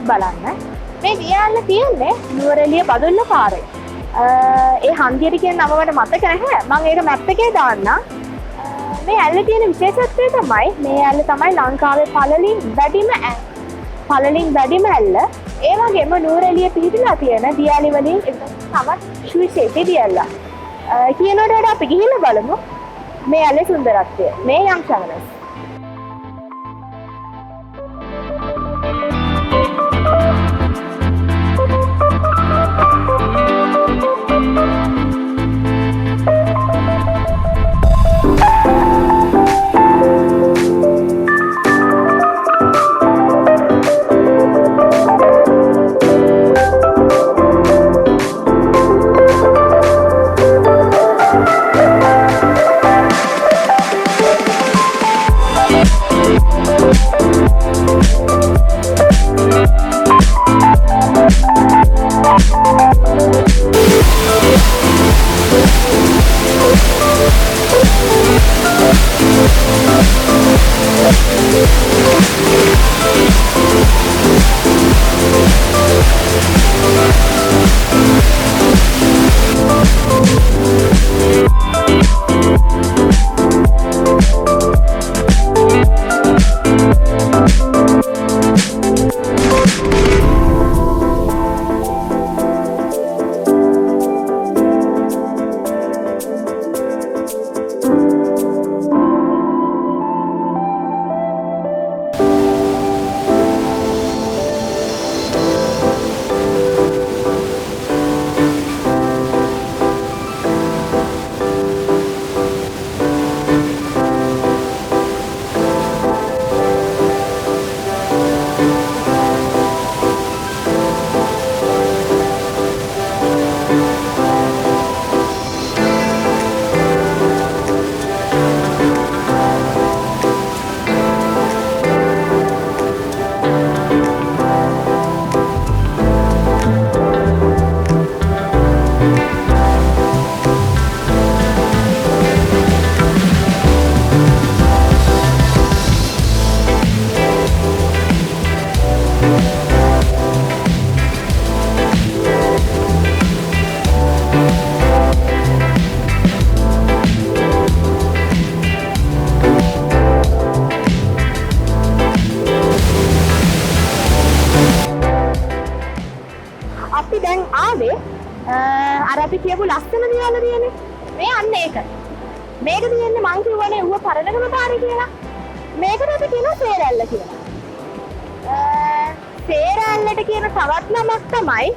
බලන්න මේ දියාල්ල තියන්නේ නුවර එළිය බදුල්ල පාරේ. ඒ හන්දියට කියන නම මට මතක නැහැ. මම ඒක මැප් එකේ දාන්නම්. මේ ඇල්ලේ තියෙන විශේෂත්වය තමයි මේ ඇල්ල තමයි ලංකාවේ පළලින් වැඩිම ඇල්ල. ඒ වගේම නුවර එළිය පිහිටලා තියෙන දියාලි වලින් තවත් විශේෂී දියාල්ල. කියනකොට වඩා අපි ගිහිල්ලා බලමු මේ ඇල්ලේ සුන්දරත්වය. මේ යම් චවනස්. අපි කියපු ලස්සන දියාල තියෙන්නේ. මේ අන්න ඒක. මේක තියෙන්නේ මං කියවනේ Uva-Paranagama පාරේ කියලා. මේකට අපි කියනවා සේරැල්ල කියලා. සේරැල්ලට කියන තවත් නමක් තමයි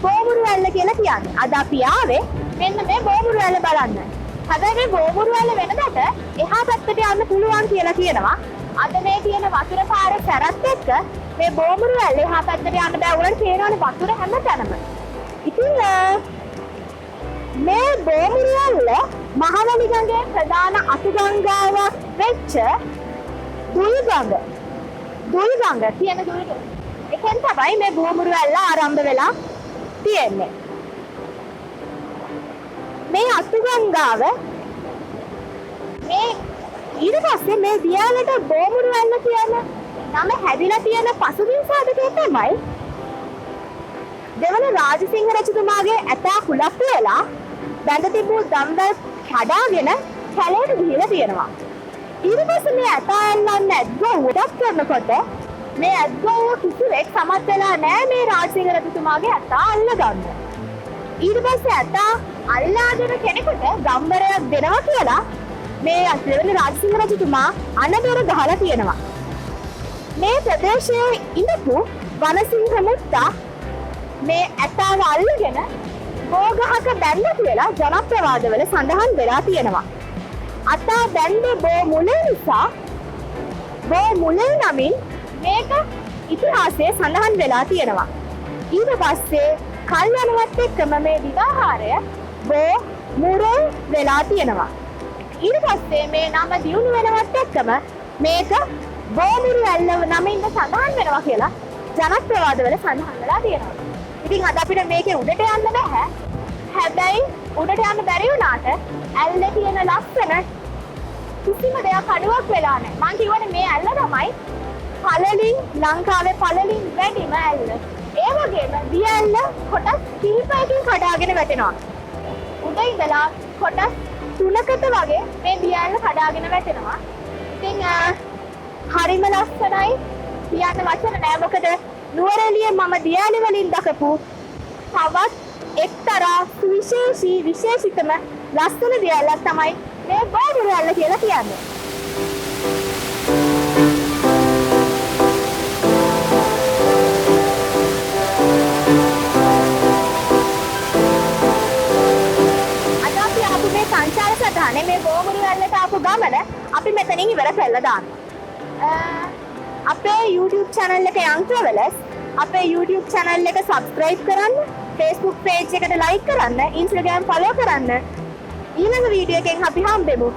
බෝමුරු ඇල්ල කියලා කියන්නේ. අද අපි ආවේ මෙන්න මේ බෝමුරු ඇල්ල බලන්න. හැබැයි මේ බෝමුරු ඇල්ල වෙනදට එහා පැත්තට යන්න පුළුවන් කියලා කියනවා. අද මේ තියෙන වතුර පාරේ සැරත් එක්ක මේ බෝමුරු ඇල්ල එහා පැත්තට යන්න බෑ. උඩට තේරෙනවනේ වතුර හැමතැනම. ඉතින් මේ බෝමුරු ඇල්ල මහවැලි ගඟේ ප්‍රධාන අතුගංගාවක් වෙච්ච දුල්ගඟ තියෙන දුල්ගඟ. එකෙන් තමයි මේ බෝමුරු ඇල්ල ආරම්භ වෙලා තියෙන්නේ. මේ අතුගංගාව මේ ඊට පස්සේ මේ දියාලට බෝමුරු ඇල්ල කියන නම හැදිලා තියෙන පසුබිම් සාධකය තමයි දෙවන රාජසිංහ රජතුමාගේ ඇතා කුලප්පු වෙලා බැඳ තිබූ දම්වැල් කඩාගෙන කැලේට ගිහිලා තියෙනවා. ඊට පස්සේ මේ ඇතා ඇල්ලන්න ඇද්ගොව්ව උඩක් කරනකොට මේ ඇද්ගොව්ව කිසිවෙක් සමත් වෙලා නැහැ මේ රාජසිංහ රජතුමාගේ ඇතා අල්ලගන්න. ඊට පස්සේ ඇතා අල්ලාගෙන කෙනෙකුට ගම්බරයක් දෙනවා කියලා මේ දෙවන රාජසිංහ රජතුමා අනබර ගහලා තියෙනවා. මේ ප්‍රදේශයේ ඉඳපු වනසිංහ මුත්තා මේ ඇතාව අල්ලගෙන බෝගහක බැඳ කියලා ජනප්‍රවාදවල සඳහන් වෙලා තියෙනවා. අතා බැඳේ බෝ මුලේ නිසා බෝ මුලේ නමින් මේක ඉතිහාසයේ සඳහන් වෙලා තියෙනවා. ඊට පස්සේ කල් යනවත් එක්කම මේ විවාහාරය බෝ මුරේ වෙලා තියෙනවා. ඊට පස්සේ මේ නම දියුණු වෙනවත් එක්කම මේක බෝමුරු ඇල්ල නමින් සඳහන් වෙනවා කියලා ජනප්‍රවාදවල සඳහන් වෙලා තියෙනවා. ඉතින් අද අපිට මේකේ උඩට යන්න බෑ. හැබැයි උඩට යන්න බැරි වුණාට ඇල්ලේ තියෙන ලස්සන කිසිම දෙයක් අඩුවක් වෙලා නැහැ. මං කියවනේ මේ ඇල්ල තමයි පළලින් ලංකාවේ පළලින් වැඩිම ඇල්ල. ඒ වගේම දිය ඇල්ල කොටස් කිහිපයකින් කඩාගෙන වැටෙනවා. උඩ ඉඳලා කොටස් 3කට වගේ මේ දිය ඇල්ල කඩාගෙන වැටෙනවා. ඉතින් හරිම ලස්සනයි. කියන්න වචන නෑ. මොකද නුවර එළියේ මම දිය ඇලි වලින් දකපු තවත් එක්තරා විශේෂිතම ලස්සන දිය ඇල්ලක් තමයි මේ බෝමුරු ඇල්ල කියලා කියන්නේ. අද අපි ආපු මේ සංචාර සටහනේ මේ බෝමුරු ඇල්ලට ආපු ගමන අපි මෙතනින් ඉවර කරලා දානවා. අපේ YouTube channel එක Young Travelers අපේ YouTube channel එක subscribe කරන්න, Facebook page එකට like කරන්න, Instagram follow කරන්න. ඊළඟ වීඩියෝ එකෙන් අපි හම්බෙමු.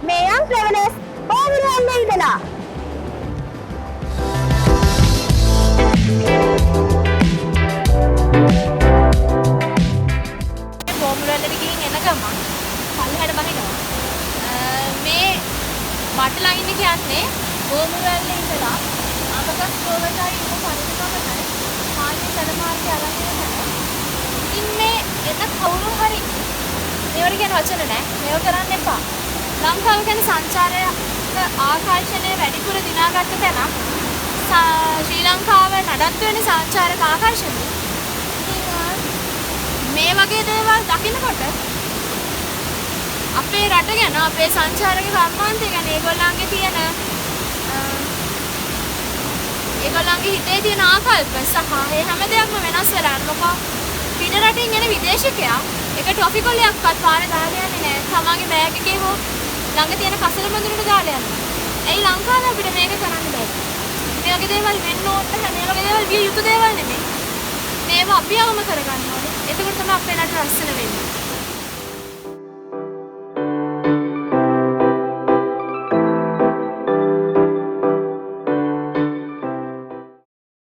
මේ Young Travelers බෝමුරු ඇල්ලේ ඉඳලා. බෝමුරු ඇල්ලට ගිහින් එන ගමන් පල්ලෙහාට බහිනවා. මේ මට ලයින් එක යන්නේ බෝමුරු ඇල්ලේ ඉඳලා අපකස් ගෝවටයි උප-පරණගමටයි මාර්ගයේ සැලමාර්ගය අරන් යනවා. ඉතින් මේ එන කවුරු හරි මේවට කියන වචන නැහැ. මේව කරන්න එපා. ලංකාව කියන්නේ සංචාරයක ආකර්ෂණය වැඩිපුර දිනාගත්ත තැනක්. ශ්‍රී ලංකාව නඩත්තු වෙන සංචාරක ආකර්ෂණය. මේ වගේ දේවල් දකිනකොට අපේ රට ගැන අපේ සංචාරක කර්මාන්තය ගැන ඒගොල්ලන්ගේ හිතේ තියෙන ආකල්ප සහ ඒ හැම දෙයක්ම වෙනස් වෙලා යනවා. පිට රටින් එන විදේශිකයා එක ටොෆි කොල්ලයක්වත් පාරේ දාලා යන්නේ නැහැ. තමන්ගේ බෑග් එකේ හෝ ළඟ තියෙන කසල බඳුනට දාලා යනවා. එයි ලංකාවේ අපිට මේක කරන්න බෑ. මේ වගේ දේවල් වෙන්න ඕන නැහැ. මේ වගේ දේවල් විය යුතු දේවල් නෙමෙයි. මේව අපි අවම කරගන්න ඕනේ. එතකොට තමයි අපේ